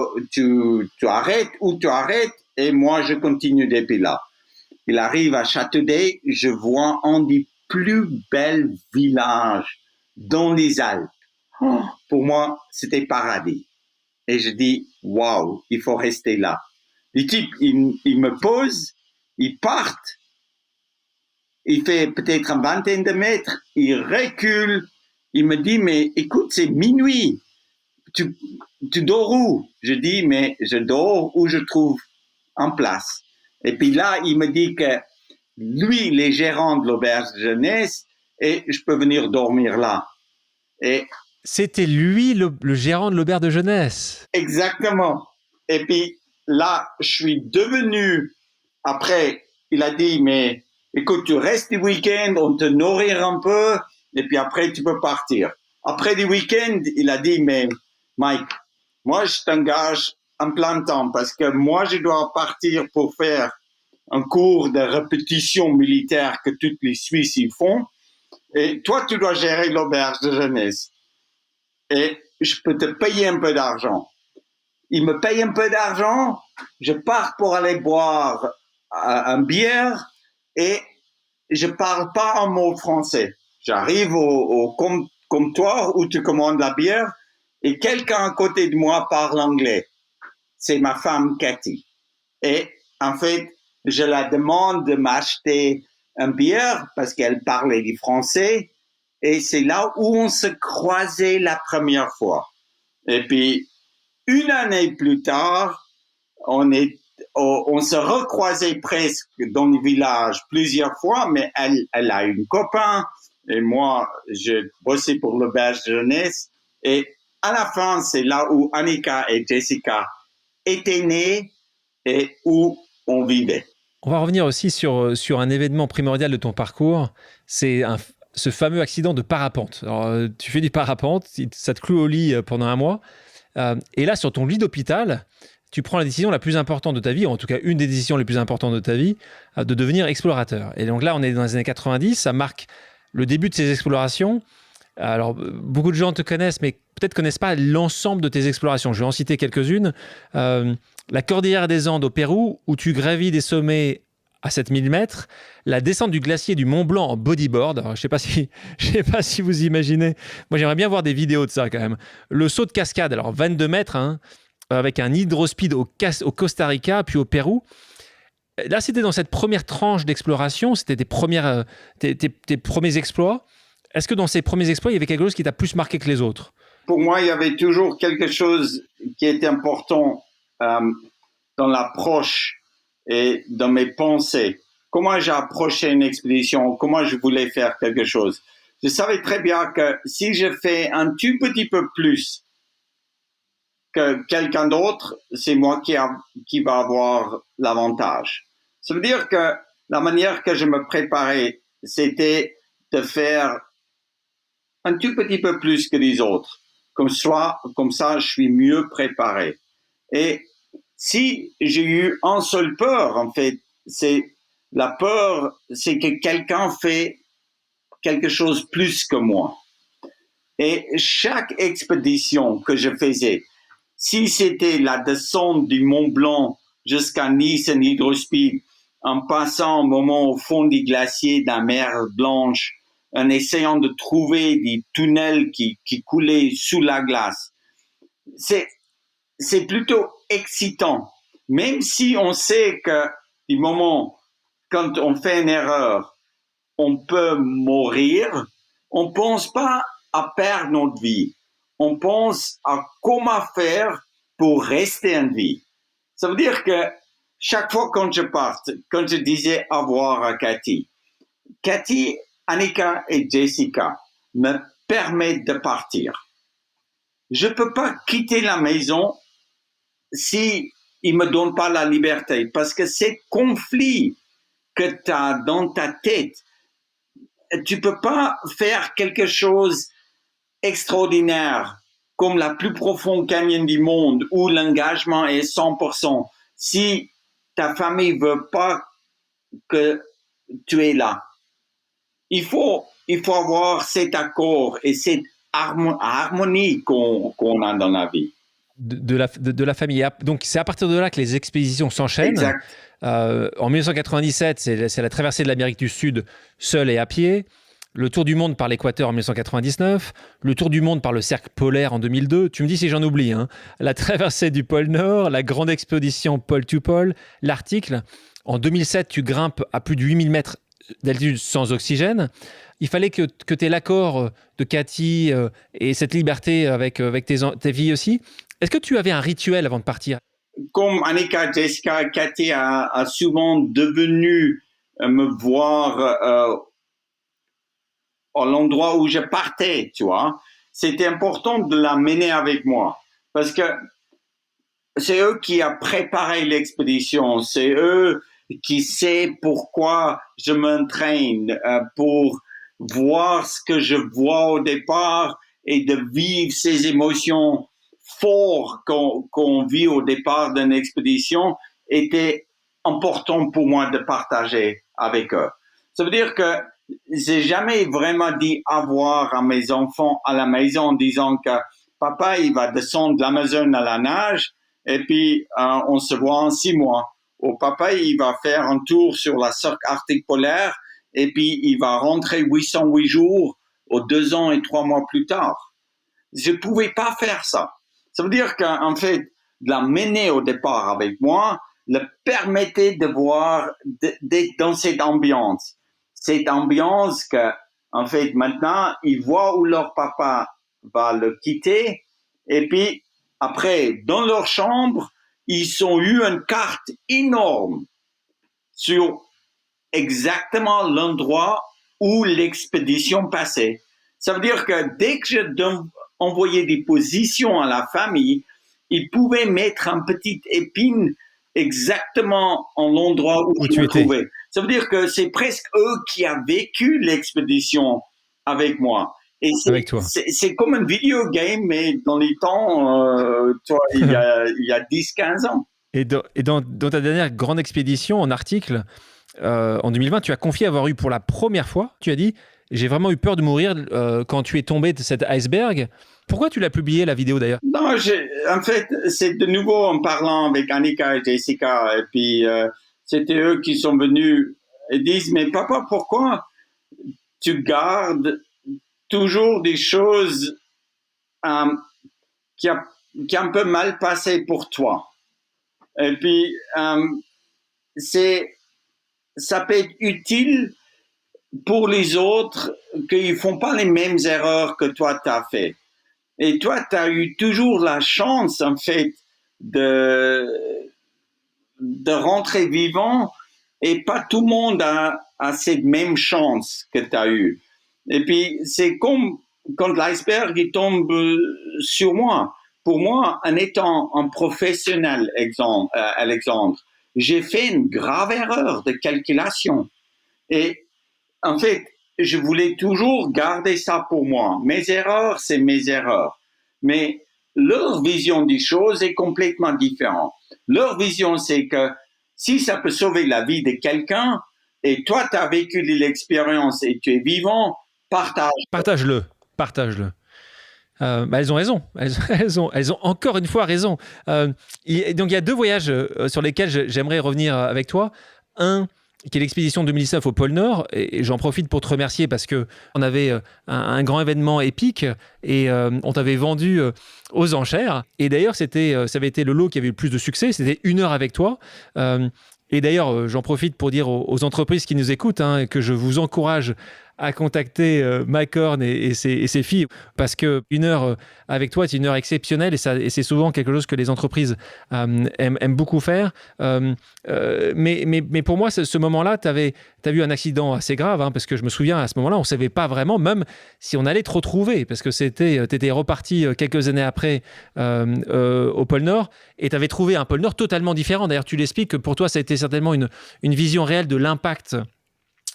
arrêtes ou tu arrêtes et moi je continue depuis là. Il arrive à Châteaudet, je vois un des plus bels villages dans les Alpes. Oh, pour moi, c'était paradis. Et je dis, waouh, il faut rester là. Les types, ils me posent, ils partent, il fait peut-être une vingtaine de mètres, il recule, il me dit, mais écoute, c'est minuit, tu, tu dors où? Je dis, mais je dors où je trouve en place. Et puis là, il me dit que lui, il est gérant de l'auberge de jeunesse et je peux venir dormir là. Et c'était lui le gérant de l'auberge de jeunesse. exactement. Et puis là, je suis devenu, après, il a dit, mais écoute, tu restes du week-end, on te nourrit un peu, et puis après, tu peux partir. Après du week-end, il a dit, mais Mike, moi, je t'engage en plein temps parce que moi, je dois partir pour faire un cours de répétition militaire que toutes les Suisses y font. Et toi, tu dois gérer l'auberge de jeunesse. Et je peux te payer un peu d'argent. Il me paye un peu d'argent, je pars pour aller boire un bière et je parle pas un mot français. J'arrive au comptoir où tu commandes la bière et quelqu'un à côté de moi parle anglais. C'est ma femme Cathy. Et en fait, je la demande de m'acheter un bière parce qu'elle parlait du français et c'est là où on se croisait la première fois. Et puis, une année plus tard, on se recroisait presque dans le village plusieurs fois, mais elle a une copain et moi, je bossais pour l'auberge de jeunesse. Et à la fin, c'est là où Annika et Jessica étaient nées et où on vivait. On va revenir aussi sur un événement primordial de ton parcours, c'est ce fameux accident de parapente. Alors, tu fais du parapente, ça te cloue au lit pendant un mois, et là, sur ton lit d'hôpital, tu prends la décision la plus importante de ta vie, ou en tout cas une des décisions les plus importantes de ta vie, de devenir explorateur. Et donc là, on est dans les années 90, ça marque le début de ces explorations. Alors, beaucoup de gens te connaissent, mais peut-être ne connaissent pas l'ensemble de tes explorations. Je vais en citer quelques-unes. La cordillère des Andes au Pérou, où tu gravis des sommets à 7000 mètres, la descente du glacier du Mont Blanc en bodyboard. Alors, je sais pas si vous imaginez. Moi, j'aimerais bien voir des vidéos de ça quand même. Le saut de cascade, alors 22 mètres, hein, avec un hydrospeed au Costa Rica, puis au Pérou. Là, c'était dans cette première tranche d'exploration, c'était tes premiers exploits. Est-ce que dans ces premiers exploits, il y avait quelque chose qui t'a plus marqué que les autres? Pour moi, il y avait toujours quelque chose qui était important dans l'approche et dans mes pensées. Comment j'ai approché une expédition, comment je voulais faire quelque chose. Je savais très bien que si je fais un tout petit peu plus que quelqu'un d'autre, c'est moi qui va avoir l'avantage. Ça veut dire que la manière que je me préparais, c'était de faire un tout petit peu plus que les autres. Comme ça, je suis mieux préparé. Et si j'ai eu un seul peur, en fait, c'est la peur, c'est que quelqu'un fait quelque chose plus que moi. Et chaque expédition que je faisais, si c'était la descente du Mont Blanc jusqu'à Nice en hydrospeed, en passant un moment au fond des glaciers de la mer Blanche, en essayant de trouver des tunnels qui coulaient sous la glace, c'est plutôt excitant. Même si on sait que du moment quand on fait une erreur, on peut mourir, on pense pas à perdre notre vie. On pense à comment faire pour rester en vie. Ça veut dire que chaque fois quand je parte, quand je disais au revoir à Cathy, Annika et Jessica me permettent de partir. Je peux pas quitter la maison si ils me donnent pas la liberté, parce que ces conflits que tu as dans ta tête, tu peux pas faire quelque chose extraordinaire comme la plus profonde canyon du monde où l'engagement est 100% si ta famille veut pas que tu es là. il faut avoir cet accord et cette harmonie qu'on a dans la vie. De la famille. Donc, c'est à partir de là que les expéditions s'enchaînent. Exact. En 1997, c'est la traversée de l'Amérique du Sud seul et à pied. Le tour du monde par l'équateur en 1999. Le tour du monde par le cercle polaire en 2002. Tu me dis si j'en oublie. Hein. La traversée du pôle Nord, la grande expédition pôle to pôle, l'Arctique. En 2007, tu grimpes à plus de 8000 mètres d'altitude sans oxygène. Il fallait que tu aies l'accord de Cathy et cette liberté avec tes filles aussi. Est-ce que tu avais un rituel avant de partir? Comme Annika, Jessica, Cathy a souvent devenu me voir à l'endroit où je partais, tu vois. C'était important de la mener avec moi parce que c'est eux qui ont préparé l'expédition, c'est eux qui savent pourquoi je m'entraîne, pour voir ce que je vois au départ et de vivre ces émotions fortes qu'on vit au départ d'une expédition était important pour moi de partager avec eux. Ça veut dire que j'ai jamais vraiment dit au revoir à mes enfants à la maison en disant que papa, il va descendre de l'Amazone à la nage et puis on se voit en 6 mois. Ou papa, il va faire un tour sur la cercle arctique polaire et puis il va rentrer 808 jours aux 2 ans et 3 mois plus tard. Je pouvais pas faire ça. Ça veut dire qu'en fait, de la mener au départ avec moi le permettait de voir, d'être dans cette ambiance. Cette ambiance que, en fait, maintenant, ils voient où leur papa va le quitter et puis après, dans leur chambre, ils ont eu une carte énorme sur exactement l'endroit où l'expédition passait. Ça veut dire que dès que je envoyais des positions à la famille, ils pouvaient mettre un petit épine exactement en l'endroit où je me trouvais. Ça veut dire que c'est presque eux qui ont vécu l'expédition avec moi. Et c'est comme un video game, mais dans les temps, il y a 10-15 ans. Et dans ta dernière grande expédition en Arctique, en 2020, tu as confié avoir eu pour la première fois, tu as dit, j'ai vraiment eu peur de mourir quand tu es tombé de cet iceberg. Pourquoi tu l'as publié, la vidéo d'ailleurs? Non, en fait, c'est de nouveau en parlant avec Annika et Jessica, et puis c'était eux qui sont venus et disent, mais papa, pourquoi tu gardes toujours des choses qui a un peu mal passé pour toi. Et puis, ça peut être utile pour les autres qu'ils font pas les mêmes erreurs que toi t'as fait. Et toi, t'as eu toujours la chance, en fait, de rentrer vivant et pas tout le monde a cette même chance que t'as eu. Et puis, c'est comme quand l'iceberg il tombe sur moi. Pour moi, en étant un professionnel, Alexandre, j'ai fait une grave erreur de calculation. Et en fait, je voulais toujours garder ça pour moi. Mes erreurs, c'est mes erreurs. Mais leur vision des choses est complètement différente. Leur vision, c'est que si ça peut sauver la vie de quelqu'un, et toi, tu as vécu l'expérience et tu es vivant, Partage-le. Elles ont raison. Elles ont encore une fois raison. Donc, il y a 2 voyages sur lesquels j'aimerais revenir avec toi. Un, qui est l'expédition 2019 au pôle Nord. Et j'en profite pour te remercier parce qu'on avait un grand événement épique et on t'avait vendu aux enchères. Et d'ailleurs, ça avait été le lot qui avait eu le plus de succès. C'était 1 heure avec toi. Et d'ailleurs, j'en profite pour dire aux entreprises qui nous écoutent que je vous encourage à contacter Mike Horn et ses filles parce que 1 heure avec toi, c'est 1 heure exceptionnelle et c'est souvent quelque chose que les entreprises aiment beaucoup faire. Mais pour moi, ce moment-là, t'as eu un accident assez grave parce que je me souviens à ce moment-là, on ne savait pas vraiment même si on allait te retrouver parce que t'étais reparti quelques années après au pôle Nord et t'avais trouvé un pôle Nord totalement différent. D'ailleurs, tu l'expliques que pour toi, ça a été certainement une vision réelle de l'impact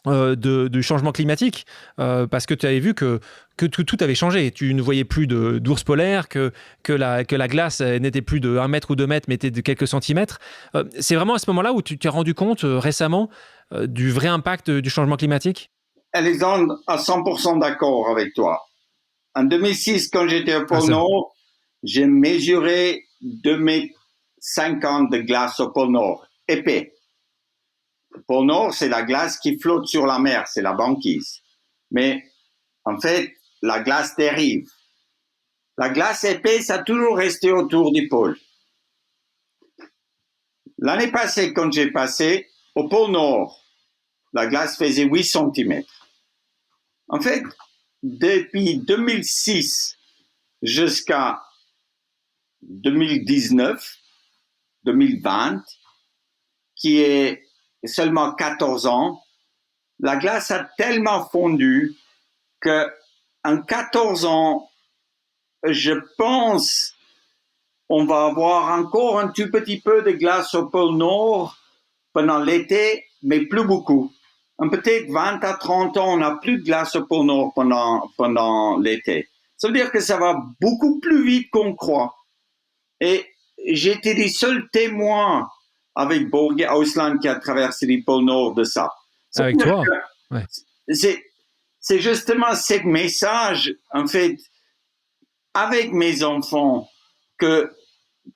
du changement climatique parce que tu avais vu que tout avait changé. Tu ne voyais plus d'ours polaires, que la glace n'était plus de 1 mètre ou 2 mètres, mais était de quelques centimètres. C'est vraiment à ce moment-là où tu t'es rendu compte récemment du vrai impact du changement climatique? Alexandre, à 100% d'accord avec toi. En 2006, quand j'étais au pôle Nord, j'ai mesuré 2,50 m de glace au pôle Nord, épais. Le pôle Nord, c'est la glace qui flotte sur la mer, c'est la banquise. Mais en fait, la glace dérive. La glace épaisse a toujours resté autour du pôle. L'année passée, quand j'ai passé, au pôle Nord, la glace faisait 8 cm. En fait, depuis 2006 jusqu'à 2019, 2020, qui est seulement 14 ans, la glace a tellement fondu que en 14 ans, je pense on va avoir encore un tout petit peu de glace au pôle Nord pendant l'été, mais plus beaucoup. En peut-être 20 à 30 ans, on n'a plus de glace au pôle Nord pendant l'été. Ça veut dire que ça va beaucoup plus vite qu'on croit. Et j'étais les seuls témoins avec Borgi Ausland qui a traversé le pôle Nord de ça. Avec toi, ouais. C'est justement ce message, en fait, avec mes enfants,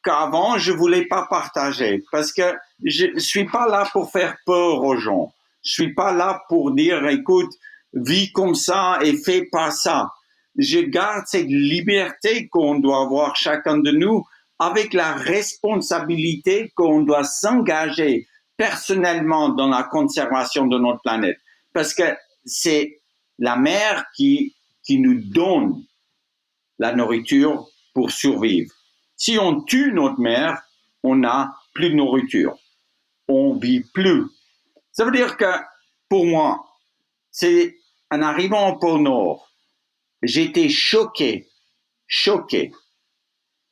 qu'avant, je voulais pas partager. Parce que je suis pas là pour faire peur aux gens. Je suis pas là pour dire, écoute, vis comme ça et fais pas ça. Je garde cette liberté qu'on doit avoir chacun de nous avec la responsabilité qu'on doit s'engager personnellement dans la conservation de notre planète. Parce que c'est la mer qui nous donne la nourriture pour survivre. Si on tue notre mer, on n'a plus de nourriture. On vit plus. Ça veut dire que, pour moi, c'est en arrivant au pôle Nord, j'étais choqué.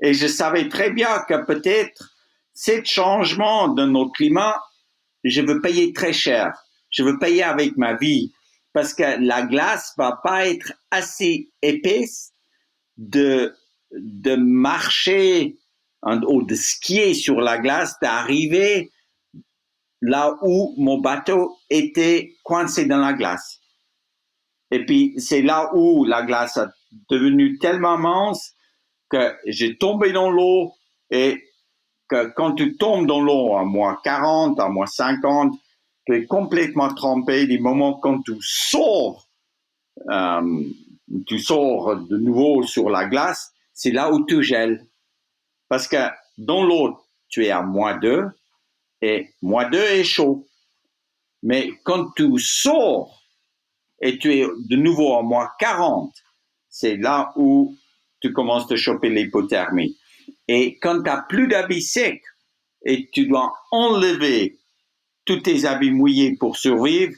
Et je savais très bien que peut-être, ce changement de notre climat, je veux payer très cher. Je veux payer avec ma vie. Parce que la glace va pas être assez épaisse de marcher ou de skier sur la glace, d'arriver là où mon bateau était coincé dans la glace. Et puis, c'est là où la glace a devenu tellement mince que j'ai tombé dans l'eau et que quand tu tombes dans l'eau à moins 40, à moins 50, tu es complètement trempé. Du moment quand tu sors de nouveau sur la glace, c'est là où tu gèles. Parce que dans l'eau, tu es à moins 2 et moins 2 est chaud. Mais quand tu sors et tu es de nouveau à moins 40, c'est là où tu commences à choper l'hypothermie. Et quand tu n'as plus d'habits secs et tu dois enlever tous tes habits mouillés pour survivre,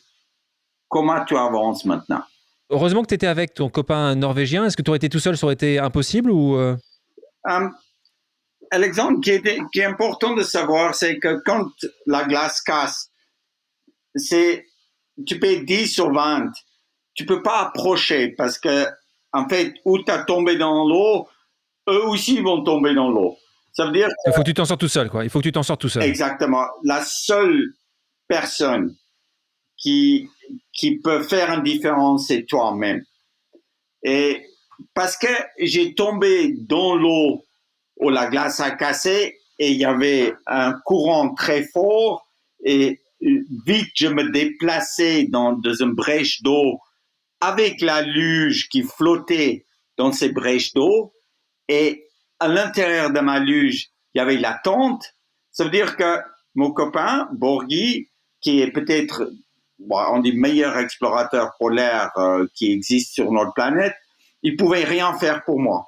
comment tu avances maintenant? Heureusement que tu étais avec ton copain norvégien. Est-ce que tu aurais été tout seul, ça aurait été impossible ou Alexandre, qui est important de savoir, c'est que quand la glace casse, tu payes 10 sur 20. Tu peux pas approcher parce que, en fait, où tu as tombé dans l'eau, eux aussi vont tomber dans l'eau. Ça veut dire il faut que tu t'en sortes tout seul, quoi. Il faut que tu t'en sortes tout seul. Exactement. La seule personne qui peut faire une différence, c'est toi-même. Et parce que j'ai tombé dans l'eau où la glace a cassé et il y avait un courant très fort et vite je me déplaçais dans une brèche d'eau avec la luge qui flottait dans ces brèches d'eau et à l'intérieur de ma luge, il y avait la tente. Ça veut dire que mon copain, Borgi, qui est peut-être un des meilleurs explorateurs polaires qui existe sur notre planète, il pouvait rien faire pour moi.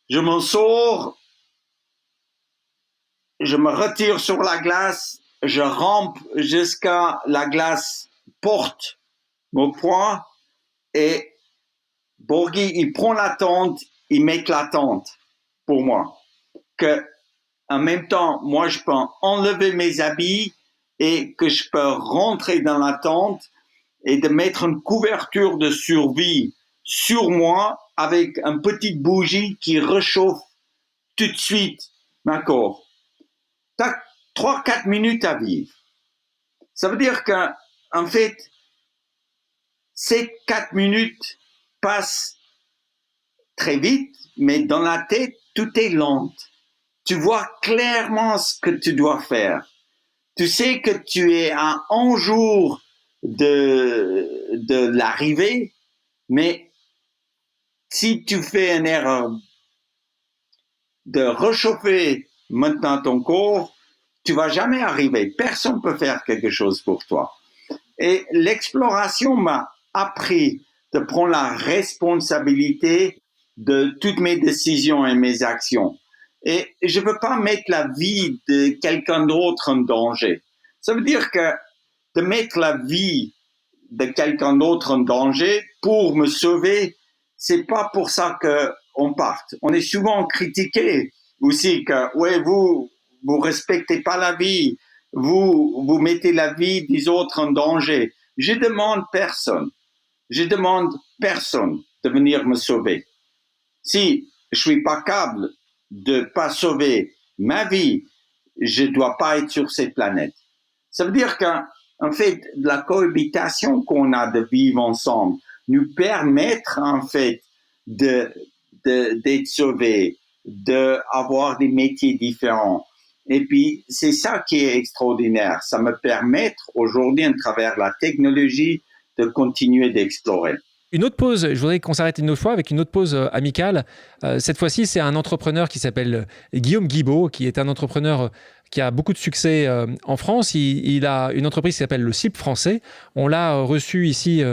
Je m'en sors, je me retire sur la glace, je rampe jusqu'à la glace porte mon poing et Borgi, il prend la tente, il met la tente pour moi. Que, en même temps, moi, je peux enlever mes habits et que je peux rentrer dans la tente et de mettre une couverture de survie sur moi avec une petite bougie qui réchauffe tout de suite ma corps. T'as 3-4 minutes à vivre. Ça veut dire qu'un en fait, ces 4 minutes passent très vite, mais dans la tête, tout est lent. Tu vois clairement ce que tu dois faire. Tu sais que tu es à un jour de l'arrivée, mais si tu fais une erreur de réchauffer maintenant ton corps, tu vas jamais arriver. Personne peut faire quelque chose pour toi. Et l'exploration m'a appris de prendre la responsabilité de toutes mes décisions et mes actions. Et je ne veux pas mettre la vie de quelqu'un d'autre en danger. Ça veut dire que de mettre la vie de quelqu'un d'autre en danger pour me sauver, c'est pas pour ça qu'on parte. On est souvent critiqué aussi que, ouais, vous respectez pas la vie, vous mettez la vie des autres en danger. Je demande personne de venir me sauver. Si je suis pas capable de pas sauver ma vie, je dois pas être sur cette planète. Ça veut dire qu'en fait, la cohabitation qu'on a de vivre ensemble nous permettre en fait d'être sauvés, d'avoir des métiers différents. Et puis, c'est ça qui est extraordinaire. Ça me permet aujourd'hui, à travers la technologie, de continuer d'explorer. Une autre pause, je voudrais qu'on s'arrête une autre fois avec une autre pause amicale. Cette fois-ci, c'est un entrepreneur qui s'appelle Guillaume Guibaud, qui est un entrepreneur qui a beaucoup de succès en France. Il a une entreprise qui s'appelle le CIP français. On l'a reçu ici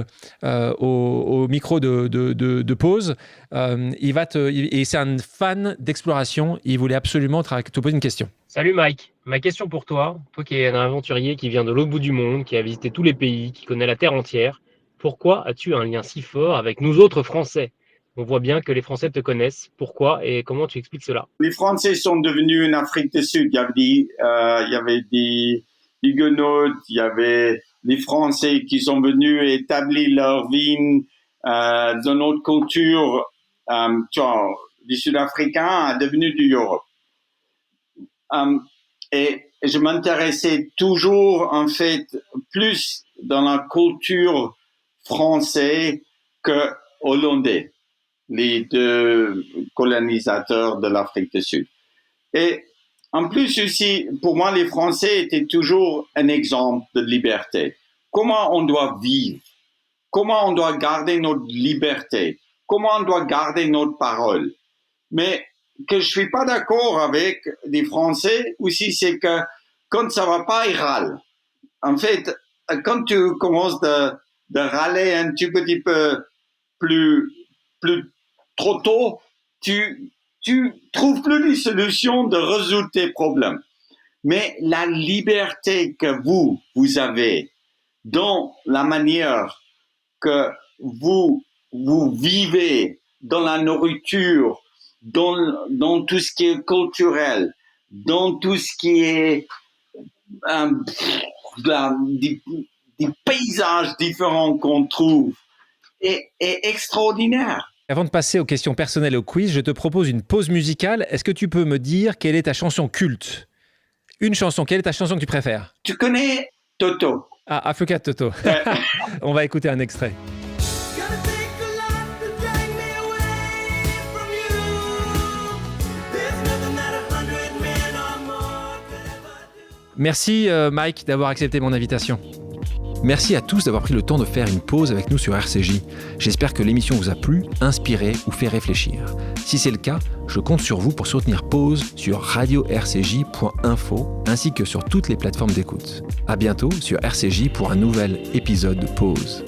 au micro de pause. Et c'est un fan d'exploration. Il voulait absolument te poser une question. Salut Mike, ma question pour toi qui es un aventurier qui vient de l'autre bout du monde, qui a visité tous les pays, qui connaît la Terre entière. Pourquoi as-tu un lien si fort avec nous autres Français ? On voit bien que les Français te connaissent. Pourquoi et comment tu expliques cela ? Les Français sont devenus une Afrique du Sud. Il y avait des Huguenots, il y avait les Français qui sont venus établir leur vie dans notre culture. Les Sud-Africains sont devenus de l'Europe. Et je m'intéressais toujours, en fait, plus dans la culture français que hollandais, les deux colonisateurs de l'Afrique du Sud. Et en plus aussi, pour moi, les Français étaient toujours un exemple de liberté. Comment on doit vivre? Comment on doit garder notre liberté? Comment on doit garder notre parole? Mais que je suis pas d'accord avec les Français aussi, c'est que quand ça va pas, ils râlent. En fait, quand tu commences de râler un petit peu plus trop tôt, tu trouves plus de solutions de résoudre tes problèmes. Mais la liberté que vous avez dans la manière que vous vivez, dans la nourriture, dans tout ce qui est culturel, dans tout ce qui est des paysages différents qu'on trouve est extraordinaire. Avant de passer aux questions personnelles et au quiz, je te propose une pause musicale. Est-ce que tu peux me dire quelle est ta chanson culte ? Une chanson, quelle est ta chanson que tu préfères ? Tu connais Toto ? Ah, Africa Toto. On va écouter un extrait. Merci Mike d'avoir accepté mon invitation. Merci à tous d'avoir pris le temps de faire une pause avec nous sur RCJ. J'espère que l'émission vous a plu, inspiré ou fait réfléchir. Si c'est le cas, je compte sur vous pour soutenir Pause sur radio-rcj.info ainsi que sur toutes les plateformes d'écoute. À bientôt sur RCJ pour un nouvel épisode de Pause.